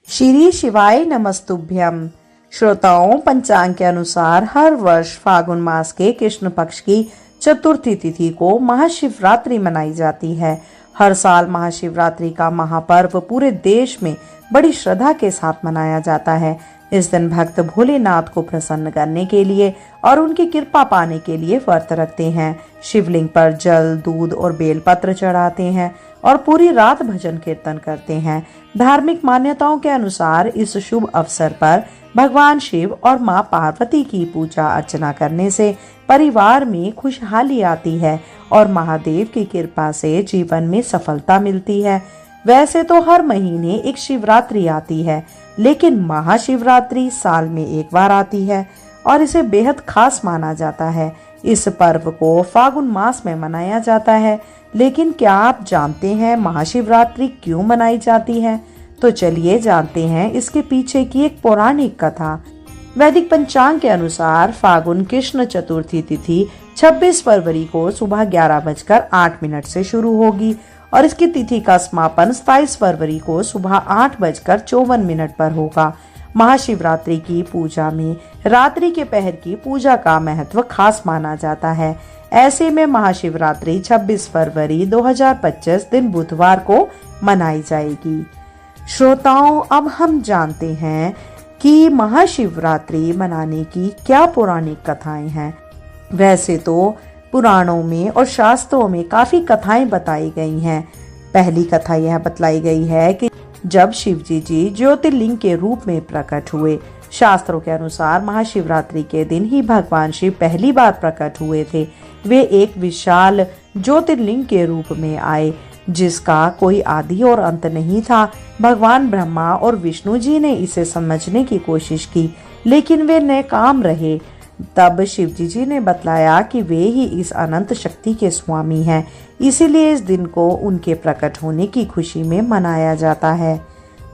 श्री शिवाय नमस्तुभ्यम। श्रोताओं, पंचांग के अनुसार हर वर्ष फागुन मास के कृष्ण पक्ष की चतुर्थी तिथि को महाशिवरात्रि मनाई जाती है। हर साल महाशिवरात्रि का महापर्व पूरे देश में बड़ी श्रद्धा के साथ मनाया जाता है। इस दिन भक्त भोलेनाथ को प्रसन्न करने के लिए और उनकी कृपा पाने के लिए व्रत रखते हैं। शिवलिंग पर जल, दूध और बेलपत्र चढ़ाते हैं और पूरी रात भजन कीर्तन करते हैं। धार्मिक मान्यताओं के अनुसार इस शुभ अवसर पर भगवान शिव और मां पार्वती की पूजा अर्चना करने से परिवार में खुशहाली आती है और महादेव की कृपा से जीवन में सफलता मिलती है। वैसे तो हर महीने एक शिवरात्रि आती है, लेकिन महाशिवरात्रि साल में एक बार आती है और इसे बेहद खास माना जाता है। इस पर्व को फागुन मास में मनाया जाता है, लेकिन क्या आप जानते हैं महाशिवरात्रि क्यों मनाई जाती है? तो चलिए जानते हैं इसके पीछे की एक पौराणिक कथा। वैदिक पंचांग के अनुसार फागुन कृष्ण चतुर्थी तिथि 26 फरवरी को सुबह 11:08 से शुरू होगी और इसकी तिथि का समापन 27 फरवरी को सुबह 8:54 पर होगा। महाशिवरात्रि की पूजा में रात्रि के पहर की पूजा का महत्व खास माना जाता है। ऐसे में महाशिवरात्रि 26 फरवरी 2025 दिन बुधवार को मनाई जाएगी। श्रोताओं, अब हम जानते हैं कि महाशिवरात्रि मनाने की क्या पौराणिक कथाएं हैं। वैसे तो पुराणों में और शास्त्रों में काफी कथाएं बताई गई हैं। पहली कथा यह बतलाई गई है कि जब शिवजी जी ज्योतिर्लिंग के रूप में प्रकट हुए। शास्त्रों के अनुसार महाशिवरात्रि के दिन ही भगवान शिव पहली बार प्रकट हुए थे। वे एक विशाल ज्योतिर्लिंग के रूप में आए, जिसका कोई आदि और अंत नहीं था। भगवान ब्रह्मा और विष्णु जी ने इसे समझने की कोशिश की, लेकिन वे नाकाम रहे। तब शिवजी जी ने बतलाया कि वे ही इस अनंत शक्ति के स्वामी हैं, इसीलिए इस दिन को उनके प्रकट होने की खुशी में मनाया जाता है।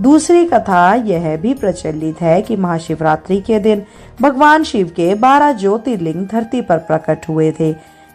दूसरी कथा यह भी प्रचलित है कि महाशिवरात्रि के दिन भगवान शिव के 12 ज्योतिर्लिंग धरती पर प्रकट हुए थे।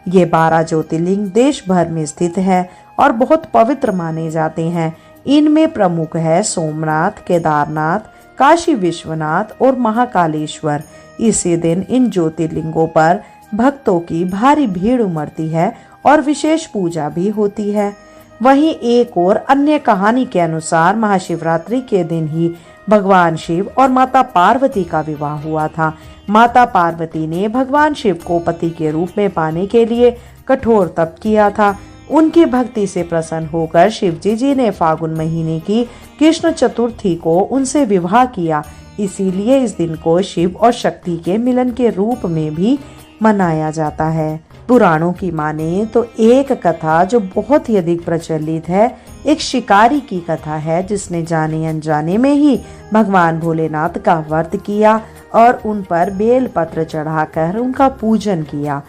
ये 12 ज्योतिर्लिंग देश भर में स्थित हैं और बहुत पवित्र माने जाते हैं। इनमें प्रमुख है सोमनाथ, केदारनाथ, काशी विश्वनाथ और महाकालेश्वर। इसी दिन इन ज्योतिर्लिंगों पर भक्तों की भारी भीड़ उमड़ती है और विशेष पूजा भी होती है। वहीं एक और अन्य कहानी के अनुसार महाशिवरात्रि के दिन ही भगवान शिव और माता पार्वती का विवाह हुआ था। माता पार्वती ने भगवान शिव को पति के रूप में पाने के लिए कठोर तप किया था। उनकी भक्ति से प्रसन्न होकर शिवजी जी ने फागुन महीने की कृष्ण चतुर्थी को उनसे विवाह किया। इसीलिए इस दिन को शिव और शक्ति के मिलन के रूप में भी मनाया जाता है। पुराणों की माने तो एक कथा जो बहुत ही अधिक प्रचलित है, एक शिकारी की कथा है, जिसने जाने अनजाने में ही भगवान भोलेनाथ का व्रत किया और उन पर बेल पत्र चढ़ाकर उनका पूजन किया।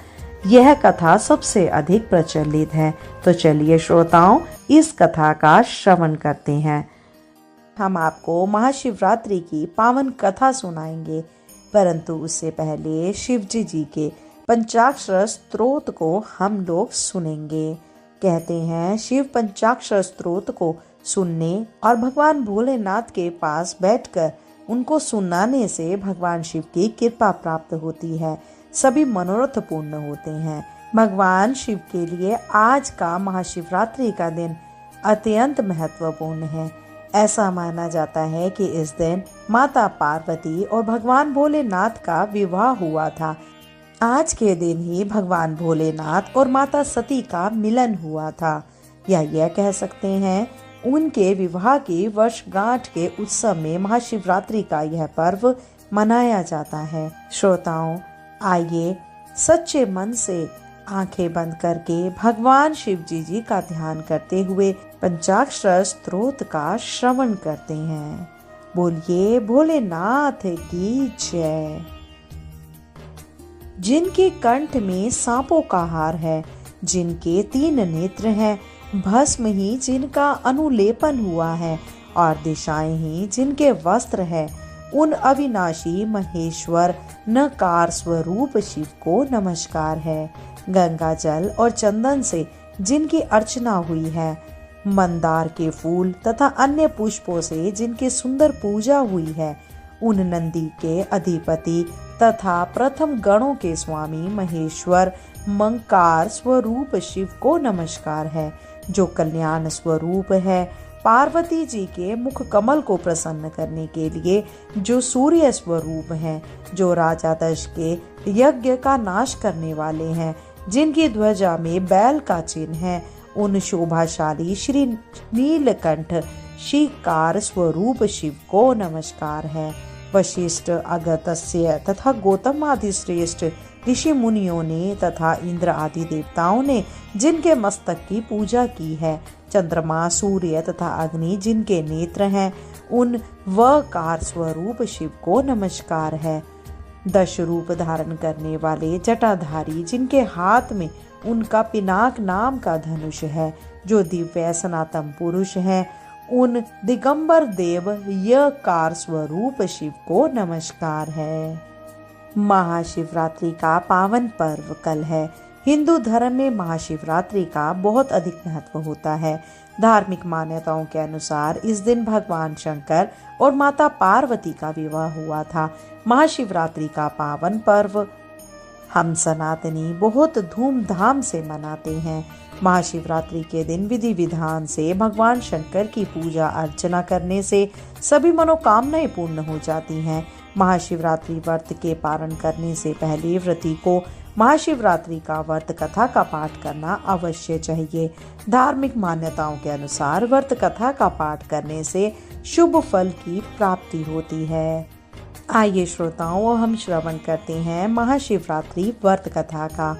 यह कथा सबसे अधिक प्रचलित है। तो चलिए श्रोताओं, इस कथा का श्रवण करते हैं। हम आपको महाशिवरात्रि की पावन कथा सुनाएंगे, परंतु उससे पहले शिवजी जी के पंचाक्षर स्तोत्र को हम लोग सुनेंगे। कहते हैं, शिव पंचाक्षर स्तोत्र को सुनने और भगवान भोलेनाथ के पास बैठकर उनको सुनाने से भगवान शिव की कृपा प्राप्त होती है, सभी मनोरथ पूर्ण होते हैं। भगवान शिव के लिए आज का महाशिवरात्रि का दिन अत्यंत महत्वपूर्ण है। ऐसा माना जाता है कि इस दिन माता पार्वती और भगवान भोलेनाथ का विवाह हुआ था। आज के दिन ही भगवान भोलेनाथ और माता सती का मिलन हुआ था, या यह कह सकते हैं उनके विवाह की वर्षगांठ के उत्सव में महाशिवरात्रि का यह पर्व मनाया जाता है। श्रोताओं, आइए सच्चे मन से आंखें बंद करके भगवान शिव जी का ध्यान करते हुए पंचाक्षर स्तोत्र का श्रवण करते हैं। बोलिए भोलेनाथ की जय। जिनके कंठ में सांपों का हार है, जिनके 3 नेत्र हैं, भस्म ही जिनका अनुलेपन हुआ है और दिशाएं ही जिनके वस्त्र है, उन अविनाशी महेश्वर नकार स्वरूप शिव को नमस्कार है। गंगा जल और चंदन से जिनकी अर्चना हुई है, मंदार के फूल तथा अन्य पुष्पों से जिनकी सुंदर पूजा हुई है, उन नंदी के अधिपति तथा प्रथम गणों के स्वामी महेश्वर मंकार स्वरूप शिव को नमस्कार है, जो कल्याण स्वरूप है। पार्वती जी के मुख कमल को प्रसन्न करने के लिए जो सूर्य स्वरूप हैं, जो राजा दक्ष के यज्ञ का नाश करने वाले हैं, जिनकी ध्वजा में बैल का चिन्ह है, उन शोभाशाली श्री नीलकंठ शिकार स्वरूप शिव को नमस्कार है। वशिष्ठ, अगस्त्य तथा गौतम आदि श्रेष्ठ ऋषि मुनियों ने तथा इंद्र आदि देवताओं ने जिनके मस्तक की पूजा की है, चंद्रमा, सूर्य तथा अग्नि जिनके नेत्र हैं, उन वकार स्वरूप शिव को नमस्कार है। 10 रूप धारण करने वाले जटाधारी जिनके हाथ में उनका पिनाक नाम का धनुष है, जो दिव्य सनातन पुरुष हैं, उन दिगंबर देव यकार स्वरूप शिव को नमस्कार है। महाशिवरात्रि का पावन पर्व कल है। हिंदू धर्म में महाशिवरात्रि का बहुत अधिक महत्व होता है। धार्मिक मान्यताओं के अनुसार इस दिन भगवान शंकर और माता पार्वती का विवाह हुआ था। महाशिवरात्रि का पावन पर्व हम सनातनी बहुत धूमधाम से मनाते हैं। महाशिवरात्रि के दिन विधि विधान से भगवान शंकर की पूजा अर्चना करने से सभी मनोकामनाएं पूर्ण हो जाती हैं। महाशिवरात्रि व्रत के पारण करने से पहले व्रती को महाशिवरात्रि का व्रत कथा का पाठ करना अवश्य चाहिए। धार्मिक मान्यताओं के अनुसार व्रत कथा का पाठ करने से शुभ फल की प्राप्ति होती है। आइए श्रोताओं, हम श्रवण करते हैं महाशिवरात्रि व्रत कथा का।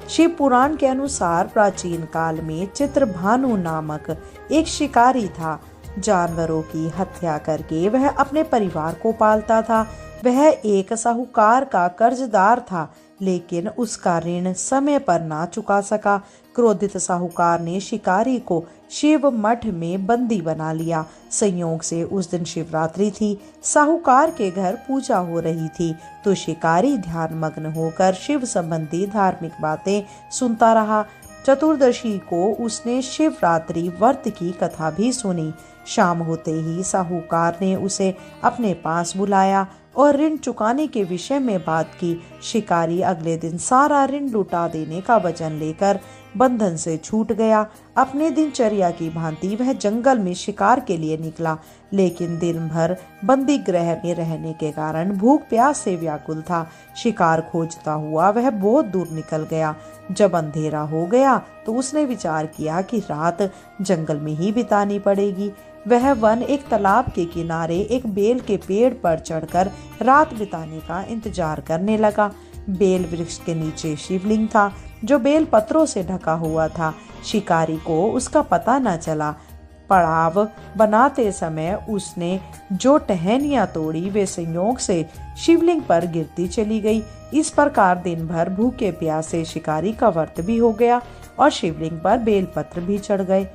शिव पुराण के अनुसार प्राचीन काल में चित्रभानु नामक एक शिकारी था। जानवरों की हत्या करके वह अपने परिवार को पालता था। वह एक साहूकार का कर्जदार था, लेकिन उसका ऋण समय पर ना चुका सका। क्रोधित साहूकार ने शिकारी को शिव मठ में बंदी बना लिया। संयोग से उस दिन शिवरात्रि थी। साहूकार के घर पूजा हो रही थी, तो शिकारी ध्यान मग्न होकर शिव संबंधी धार्मिक बातें सुनता रहा। चतुर्दशी को उसने शिवरात्रि व्रत की कथा भी सुनी। शाम होते ही साहूकार ने उसे अपने पास बुलाया और ऋण चुकाने के विषय में बात की। शिकारी अगले दिन सारा ऋण लुटा देने का वचन लेकर बंधन से छूट गया। अपने दिनचर्या की भांति वह जंगल में शिकार के लिए निकला, लेकिन दिन भर बंदी गृह में रहने के कारण भूख प्यास से व्याकुल था। शिकार खोजता हुआ वह बहुत दूर निकल गया। जब अंधेरा हो गया तो उसने विचार किया कि रात जंगल में ही बितानी पड़ेगी। वह वन एक तालाब के किनारे एक बेल के पेड़ पर चढ़कर रात बिताने का इंतजार करने लगा। बेल वृक्ष के नीचे शिवलिंग था, जो बेल पत्रों से ढका हुआ था। शिकारी को उसका पता न चला। पड़ाव बनाते समय उसने जो टहनियां तोड़ी वे संयोग से शिवलिंग पर गिरती चली गई। इस प्रकार दिन भर भूखे प्यासे शिकारी का व्रत भी हो गया और शिवलिंग पर बेलपत्र भी चढ़ गए।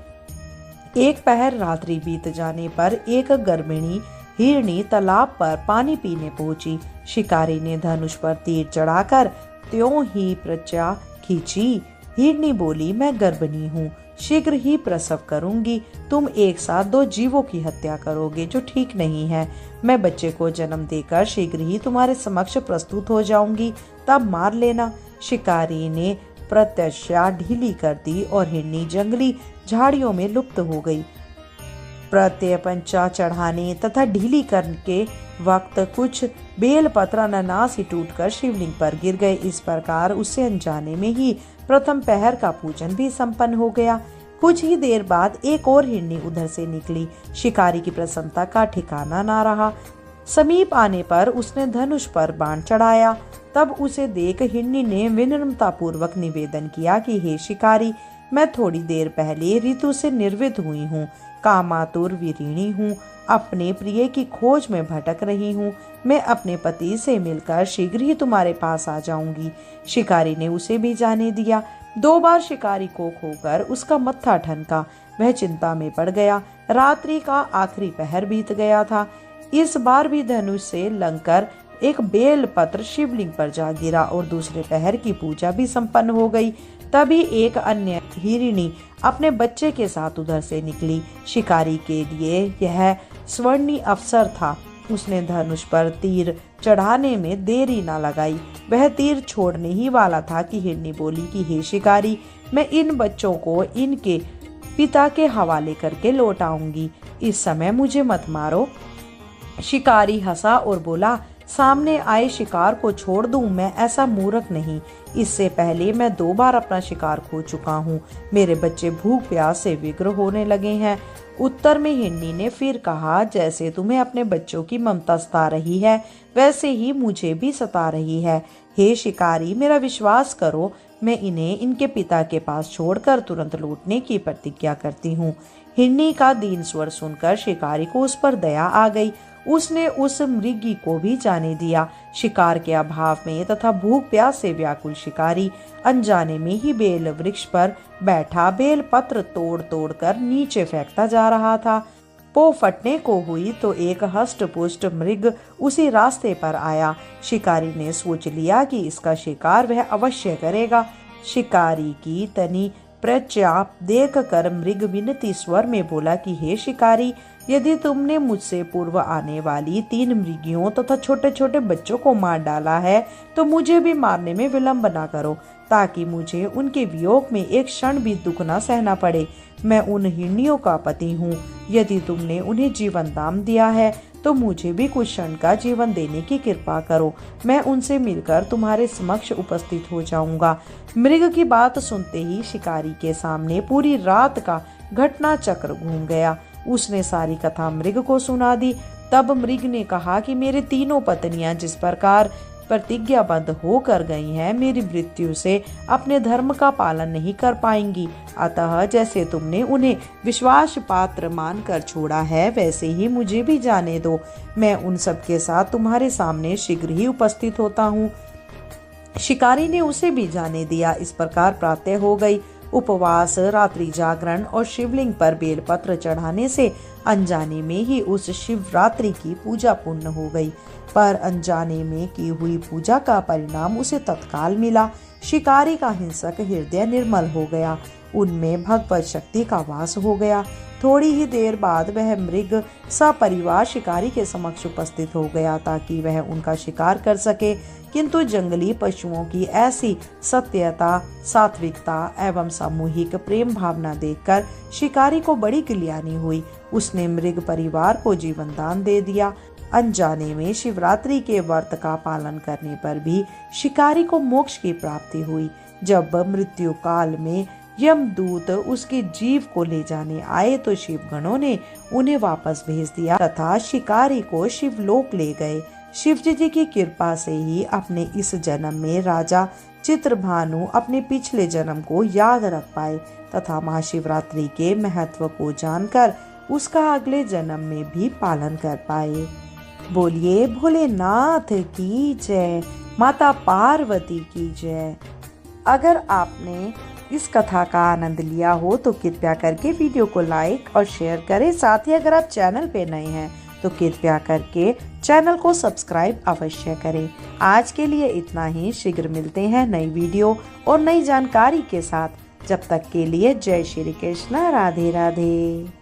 एक पहर रात्रि बीत जाने पर एक गर्भिणी हिरनी तालाब पर पानी पीने पहुंची। शिकारी ने धनुष पर तीर चढ़ाकर त्यों ही प्रज्ञा खींची। हिरनी बोली, मैं गर्भिणी हूँ, शीघ्र ही प्रसव करूंगी। तुम एक साथ 2 जीवों की हत्या करोगे, जो ठीक नहीं है। मैं बच्चे को जन्म देकर शीघ्र ही तुम्हारे समक्ष प्रस्तुत हो जाऊंगी, तब मार लेना। शिकारी ने प्रत्याशा ढीली कर दी और हिरनी जंगली झाड़ियों में लुप्त हो गई। प्रत्यपंचा चढ़ाने तथा ढीली करके वक्त कुछ बेलपत्र अनानास ही टूटकर शिवलिंग पर गिर गए। इस प्रकार उससे अनजाने में ही प्रथम पहर का पूजन भी संपन्न हो गया। कुछ ही देर बाद एक और हिरनी उधर से निकली। शिकारी की प्रसन्नता का ठिकाना ना रहा। समीप आने पर उसने धनुष पर बाण चढ़ाया। तब उसे देख हिरनी ने विनम्रता पूर्वक निवेदन किया कि हे शिकारी, मैं थोड़ी देर पहले ऋतु से निर्वित हुई हूँ, कामातुर विरीणी हूँ, अपने प्रिय की खोज में भटक रही हूँ। मैं अपने पति से मिलकर शीघ्र ही तुम्हारे पास आ जाऊंगी। शिकारी ने उसे भी जाने दिया। 2 बार शिकारी को खोकर उसका मत्था ठनका। वह चिंता में पड़ गया। रात्रि का आखिरी पहर बीत गया था। इस बार भी धनुष से लंकर एक बेल पत्र शिवलिंग पर जा गिरा और दूसरे पहर की पूजा भी संपन्न हो गई। तभी एक अन्य हिरणी अपने बच्चे के साथ उधर से निकली। शिकारी के लिए यह स्वर्णिम अवसर था। उसने धनुष पर तीर चढ़ाने में देरी न लगाई। वह तीर छोड़ने ही वाला था कि हिरनी बोली कि हे शिकारी, मैं इन बच्चों को इनके पिता के हवाले करके लौट आऊंगी। इस समय मुझे मत मारो। शिकारी हंसा और बोला, सामने आए शिकार को छोड़ दूं? मैं ऐसा मूर्ख नहीं। इससे पहले मैं 2 बार अपना शिकार खो चुका हूँ। मेरे बच्चे भूख प्यास से विग्र होने लगे हैं। उत्तर में हिरनी ने फिर कहा, जैसे तुम्हें अपने बच्चों की ममता सता रही है, वैसे ही मुझे भी सता रही है। हे शिकारी, मेरा विश्वास करो, मैं इन्हें इनके पिता के पास छोड़कर तुरंत लौटने की प्रतिज्ञा करती हूँ। हिरनी का दीन स्वर सुनकर शिकारी को उस पर दया आ गई। उसने उस मृगी को भी जाने दिया। शिकार के अभाव में तथा भूख प्यास से व्याकुल शिकारी अनजाने में ही बेल वृक्ष पर बैठा बेल पत्र तोड़ तोड़ कर नीचे फेंकता जा रहा था। पो फटने को हुई तो एक हष्ट पुष्ट मृग उसी रास्ते पर आया। शिकारी ने सोच लिया कि इसका शिकार वह अवश्य करेगा। शिकारी की तनी प्रज्ञा देख कर मृग विनती स्वर में बोला कि हे शिकारी, यदि तुमने मुझसे पूर्व आने वाली 3 मृगियों तथा छोटे छोटे बच्चों को मार डाला है तो मुझे भी मारने में विलंब न करो, ताकि मुझे उनके वियोग में एक क्षण भी दुख न सहना पड़े। मैं उन हिरनियों का पति हूँ। यदि तुमने उन्हें जीवन दान दिया है तो मुझे भी कुछ क्षण का जीवन देने की कृपा करो। मैं उनसे मिलकर तुम्हारे समक्ष उपस्थित हो जाऊंगा। मृग की बात सुनते ही शिकारी के सामने पूरी रात का घटना चक्र घूम गया। उसने सारी कथा मृग को सुना दी। तब मृग ने कहा कि मेरे 3 पत्नियां जिस प्रकार प्रतिज्ञाबद्ध होकर गई हैं, मेरी मृत्यु से अपने धर्म का पालन नहीं कर पाएंगी। अतः जैसे तुमने उन्हें विश्वास पात्र मानकर छोड़ा है, वैसे ही मुझे भी जाने दो। मैं उन सब के साथ तुम्हारे सामने शीघ्र ही उपस्थित होता हूँ। शिकारी ने उसे भी जाने दिया। इस प्रकार प्रातः हो गई। उपवास, रात्रि जागरण और शिवलिंग पर बेलपत्र चढ़ाने से अनजाने में ही उस शिवरात्रि की पूजा पूर्ण हो गई। पर अनजाने में की हुई पूजा का परिणाम उसे तत्काल मिला। शिकारी का हिंसक हृदय निर्मल हो गया। उनमें भगवत शक्ति का वास हो गया। थोड़ी ही देर बाद वह मृग सपरिवार शिकारी के समक्ष उपस्थित हो गया ताकि वह उनका शिकार कर सके। किंतु जंगली पशुओं की ऐसी सत्यता, सात्विकता एवं सामूहिक प्रेम भावना देखकर शिकारी को बड़ी गिलियानी हुई। उसने मृग परिवार को जीवन दान दे दिया। अनजाने में शिवरात्रि के व्रत का पालन करने पर भी शिकारी को मोक्ष की प्राप्ति हुई। जब मृत्यु काल में यमदूत उसके जीव को ले जाने आए तो शिवगणों ने उन्हें वापस भेज दिया तथा शिकारी को शिवलोक ले गए। शिवजी जी की कृपा से ही अपने इस जन्म में राजा चित्रभानु अपने पिछले जन्म को याद रख पाए तथा महाशिवरात्रि के महत्व को जानकर उसका अगले जन्म में भी पालन कर पाए। बोलिए भोलेनाथ की जय, माता पार्वती की जय। अगर आपने इस कथा का आनंद लिया हो तो कृपया करके वीडियो को लाइक और शेयर करें। साथ ही अगर आप चैनल पे नए हैं तो कृपया करके चैनल को सब्सक्राइब अवश्य करें। आज के लिए इतना ही। शीघ्र मिलते हैं नई वीडियो और नई जानकारी के साथ। जब तक के लिए जय श्री कृष्ण, राधे राधे।